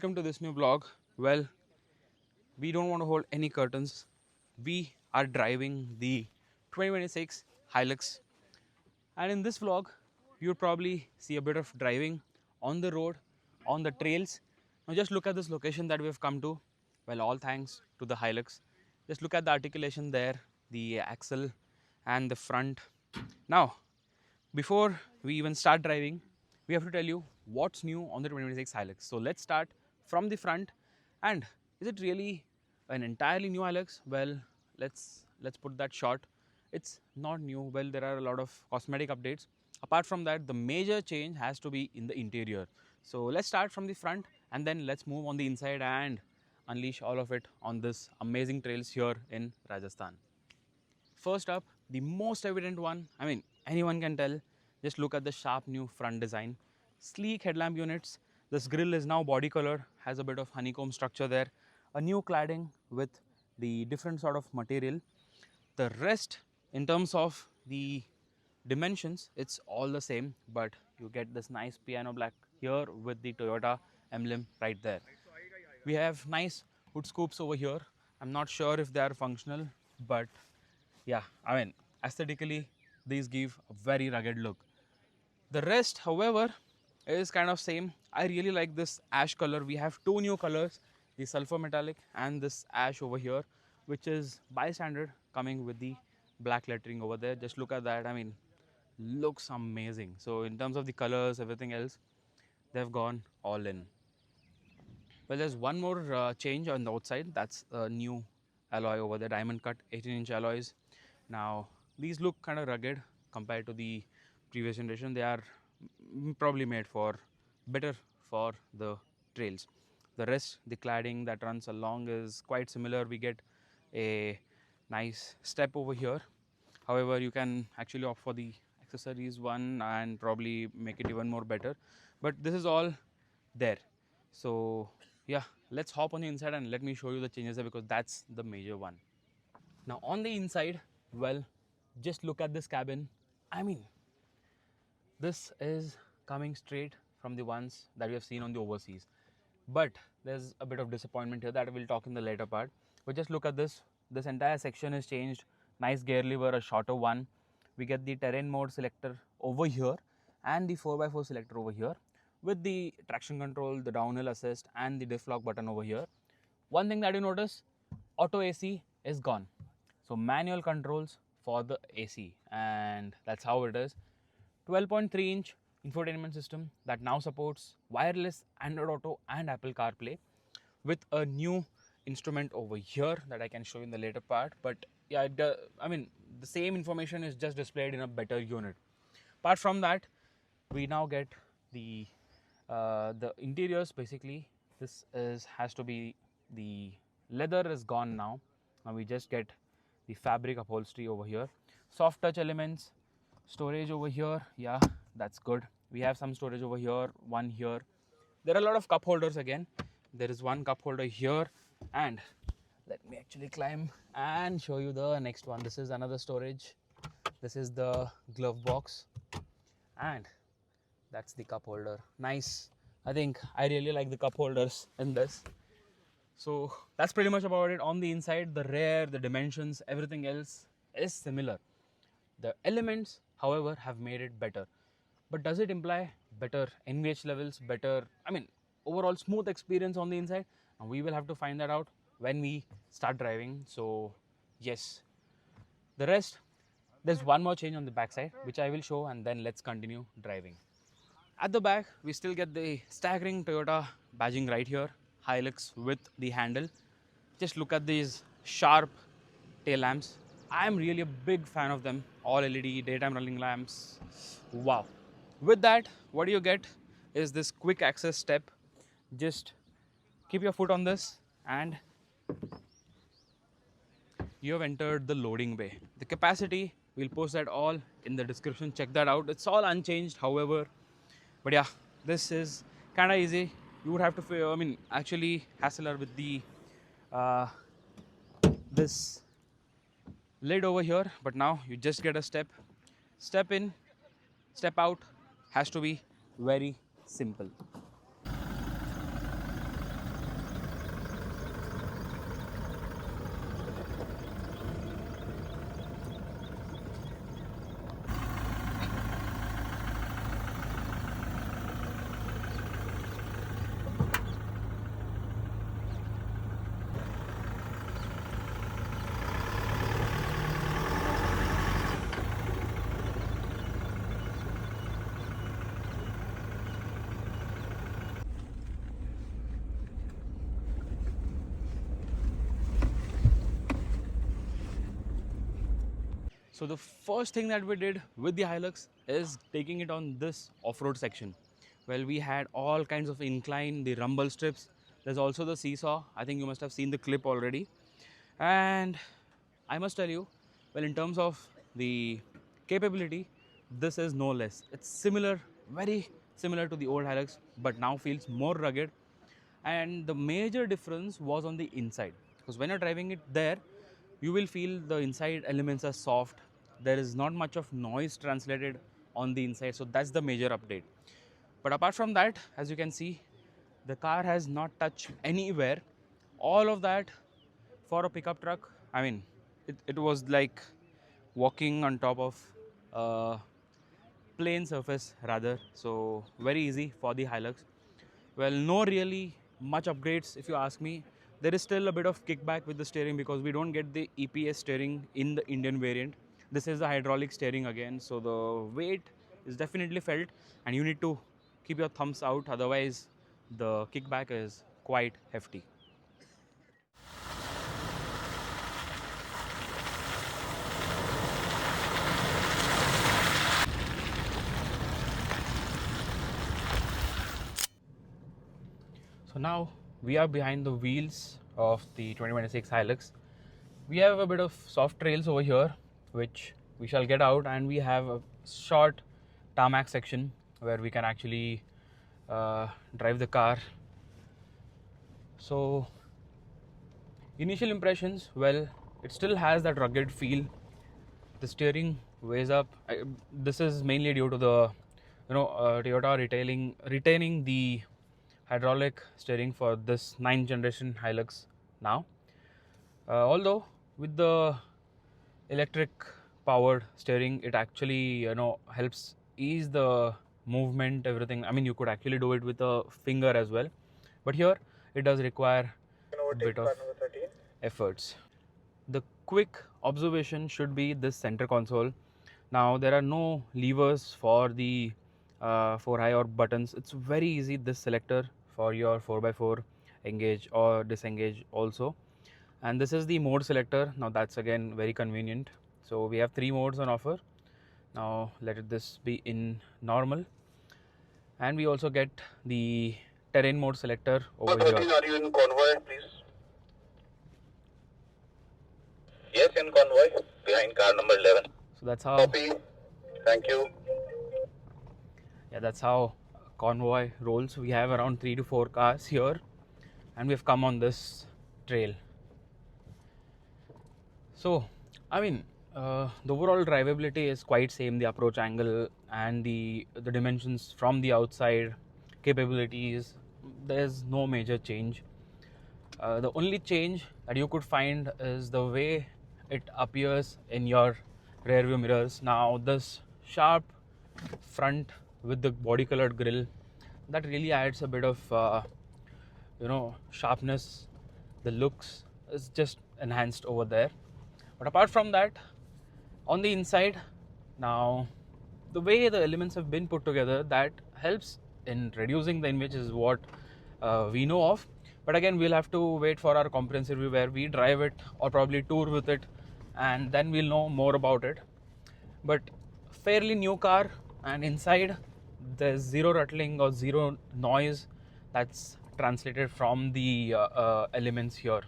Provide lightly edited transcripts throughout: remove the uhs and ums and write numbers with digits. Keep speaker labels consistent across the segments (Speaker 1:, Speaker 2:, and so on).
Speaker 1: welcome to this new vlog. Well, we don't want to hold any curtains. We are driving the 2026 Hilux, and in this vlog, you'll probably see a bit of driving on the road, on the trails. Now, just look at this location that we have come to. Well, all thanks to the Hilux. Just look at the articulation there, the axle, and the front. Now, before we even start driving, we have to tell you what's new on the 2026 Hilux. So let's start from the front. And is it really an entirely new Hilux? Well, let's put that short. It's not new. Well, there are a lot of cosmetic updates. Apart from that, the major change has to be in the interior. So let's start from the front and then let's move on the inside and unleash all of it on this amazing trails here in Rajasthan. First up, the most evident one, I mean, anyone can tell, just look at the sharp new front design. Sleek headlamp units, this grille is now body color, has a bit of honeycomb structure there. A new cladding with the different sort of material. The rest, in terms of the dimensions, it's all the same, but you get this nice piano black here with the Toyota emblem right there. We have nice hood scoops over here. I'm not sure if they are functional, but yeah, I mean, aesthetically, these give a very rugged look. The rest, however, is kind of same. I really like this ash color. We have two new colors, the sulfur metallic and this ash over here, which is bystander coming with the black lettering over there. Just look at that. I mean, looks amazing. So in terms of the colors, everything else, they've gone all in. Well, there's one more change on the outside. That's a new alloy over there, diamond cut 18-inch alloys. Now, these look kind of rugged compared to the previous generation. They are probably made for better for the trails. The rest, the cladding that runs along is quite similar. We get a nice step over here. However, you can actually opt for the accessories one and probably make it even more better. But this is all there. So yeah, let's hop on the inside and let me show you the changes there because that's the major one. Now on the inside, well, just look at this cabin. I mean, this is coming straight from the ones that we have seen on the overseas. But there's a bit of disappointment here that we'll talk in the later part. But just look at this. This entire section is changed. Nice gear lever, a shorter one. We get the terrain mode selector over here and the 4x4 selector over here with the traction control, the downhill assist and the diff lock button over here. One thing that you notice, auto AC is gone. So manual controls for the AC, and that's how it is. 12.3-inch infotainment system that now supports wireless Android Auto and Apple CarPlay with a new instrument over here that I can show you in the later part. But yeah, I mean, the same information is just displayed in a better unit. Apart from that, we now get the interiors. Basically, this has to be the leather is gone now. Now we just get the fabric upholstery over here. Soft touch elements, storage over here. Yeah, that's good. We have some storage over here, one here. There are a lot of cup holders again. There is one cup holder here, and let me actually climb and show you the next one. This is another storage. This is the glove box, and that's the cup holder. Nice. I think I really like the cup holders in this. So that's pretty much about it. On the inside, the rear, the dimensions, everything else is similar. The elements, however, have made it better. But does it imply better NVH levels, better, I mean, overall smooth experience on the inside? And we will have to find that out when we start driving. So yes, the rest, there's one more change on the back side, which I will show, and then let's continue driving. At the back, we still get the staggering Toyota badging right here, Hilux with the handle. Just look at these sharp tail lamps. I'm really a big fan of them. All LED daytime running lamps. Wow. With that, what you get is this quick access step. Just keep your foot on this and you have entered the loading bay. The capacity, we'll post that all in the description. Check that out. It's all unchanged, however. But yeah, this is kind of easy. You would have to, I mean, actually hassle her with the this lid over here. But now you just get a step in, step out. Has to be very simple. So the first thing that we did with the Hilux is taking it on this off-road section. Well, we had all kinds of incline, the rumble strips. There's also the seesaw. I think you must have seen the clip already. And I must tell you, well, in terms of the capability, this is no less. It's similar, very similar to the old Hilux, but now feels more rugged. And the major difference was on the inside, because when you're driving it there, you will feel the inside elements are soft. There is not much of noise translated on the inside, so that's the major update. But apart from that, as you can see, the car has not touched anywhere. All of that for a pickup truck, I mean, it was like walking on top of a plain surface rather. So very easy for the Hilux. Well, no really much upgrades if you ask me. There is still a bit of kickback with the steering because we don't get the EPS steering in the Indian variant. This is the hydraulic steering again, so the weight is definitely felt and you need to keep your thumbs out, otherwise the kickback is quite hefty. So now we are behind the wheels of the 2026 Hilux. We have a bit of soft trails over here, which we shall get out, and we have a short tarmac section where we can actually drive the car. So initial impressions, well, it still has that rugged feel. The steering weighs up. This is mainly due to the Toyota retaining the hydraulic steering for this 9th generation Hilux now. Although with the electric powered steering, it actually helps ease the movement, everything. I mean, you could actually do it with a finger as well, but here it does require a bit of efforts. The quick observation should be this center console. Now there are no levers for the 4-high or buttons. It's very easy, this selector for your 4x4 engage or disengage also. And this is the mode selector. Now that's again very convenient. So we have 3 modes on offer. Now let this be in normal, and we also get the terrain mode selector over here.
Speaker 2: Are you in convoy, please? Yes, in convoy, behind car number 11.
Speaker 1: So that's how.
Speaker 2: Copy. Thank you.
Speaker 1: Yeah, that's how convoy rolls. We have around 3 to 4 cars here, and we've come on this trail. So, I mean, the overall drivability is quite same. The approach angle and the dimensions from the outside, capabilities, there's no major change. The only change that you could find is the way it appears in your rear view mirrors. Now this sharp front with the body colored grille, that really adds a bit of sharpness. The looks is just enhanced over there. But apart from that, on the inside, now the way the elements have been put together, that helps in reducing the image is what we know of. But again, we'll have to wait for our comprehensive review where we drive it or probably tour with it, and then we'll know more about it. But fairly new car, and inside there's zero rattling or zero noise that's translated from the elements here.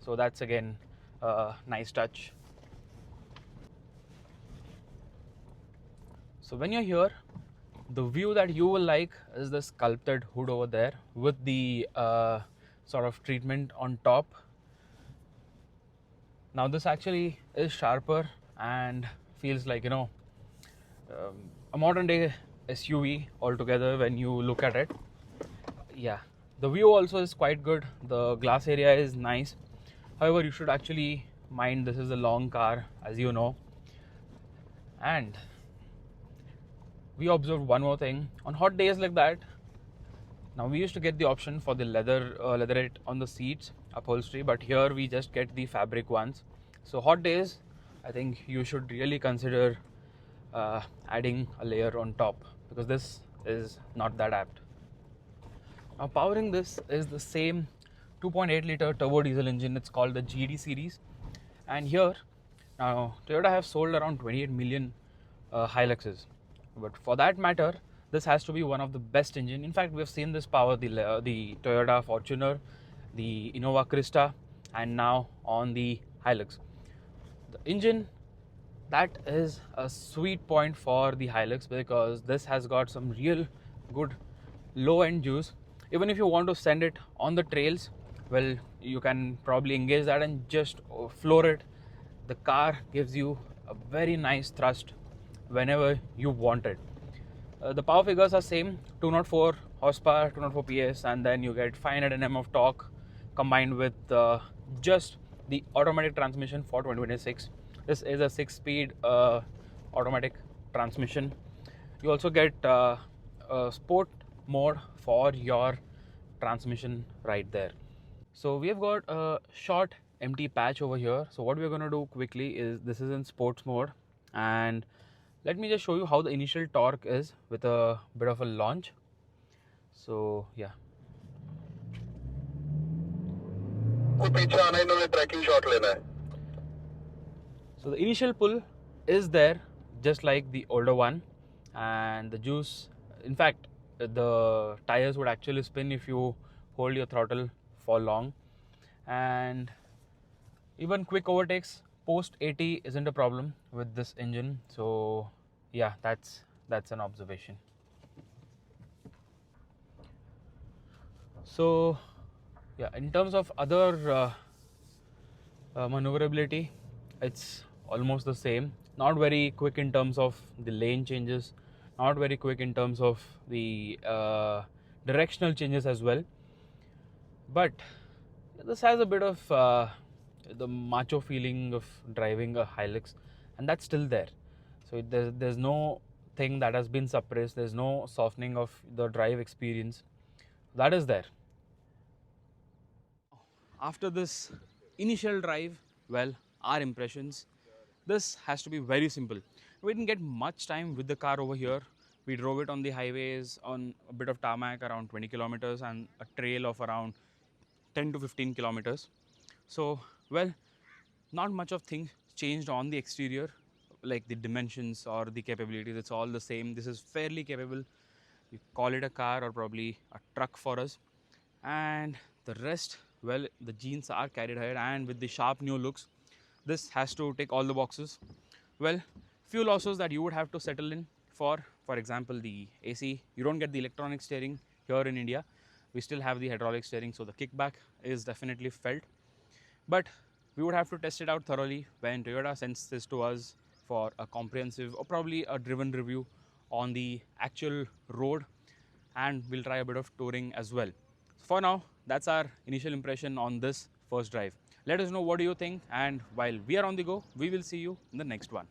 Speaker 1: So that's again a nice touch. So when you're here, the view that you will like is the sculpted hood over there with the sort of treatment on top. Now this actually is sharper and feels like a modern day SUV altogether when you look at it. Yeah, the view also is quite good. The glass area is nice. However, you should actually mind this is a long car, as you know. And we observed one more thing on hot days like that. Now we used to get the option for the leatherette on the seats upholstery, but here we just get the fabric ones. So hot days, I think you should really consider adding a layer on top, because this is not that apt. Now powering this is the same 2.8 liter turbo diesel engine. It's called the GD series, and here Now, Toyota have sold around 28 million Hiluxes, but for that matter, this has to be one of the best engine. In fact, we have seen this power the Toyota Fortuner, the Innova Krista, and now on the Hilux. The engine, that is a sweet point for the Hilux because this has got some real good low end juice. Even if you want to send it on the trails, well, you can probably engage that and just floor it. The car gives you a very nice thrust whenever you want it. The power figures are same: 204 horsepower, 204 PS, and then you get 500 Nm of torque combined with just the automatic transmission for 2026. This is a 6-speed automatic transmission. You also get a sport mode for your transmission right there. So we have got a short empty patch over here. So what we're going to do quickly is, this is in sports mode, and let me just show you how the initial torque is with a bit of a launch. So yeah.
Speaker 2: Tracking shot लेना है.
Speaker 1: So the initial pull is there just like the older one, and the juice, in fact the tires would actually spin if you hold your throttle for long, and even quick overtakes post 80 isn't a problem with this engine. So yeah, that's an observation. So yeah, in terms of other maneuverability, it's almost the same. Not very quick in terms of the lane changes, not very quick in terms of the directional changes as well, but this has a bit of the macho feeling of driving a Hilux, and that's still there. So there's no thing that has been suppressed, there's no softening of the drive experience, that is there. After this initial drive, well, our impressions, this has to be very simple. We didn't get much time with the car over here. We drove it on the highways on a bit of tarmac around 20 kilometers and a trail of around 10 to 15 kilometers. So well, not much of things changed on the exterior, like the dimensions or the capabilities. It's all the same. This is fairly capable. You call it a car or probably a truck for us. And the rest, well, the genes are carried ahead, and with the sharp new looks, this has to tick all the boxes. Well, few losses that you would have to settle in for example, the AC. You don't get the electronic steering here in India. We still have the hydraulic steering, so the kickback is definitely felt. But we would have to test it out thoroughly when Toyota sends this to us for a comprehensive or probably a driven review on the actual road, and we'll try a bit of touring as well. For now, that's our initial impression on this first drive. Let us know what do you think, and while we are on the go, we will see you in the next one.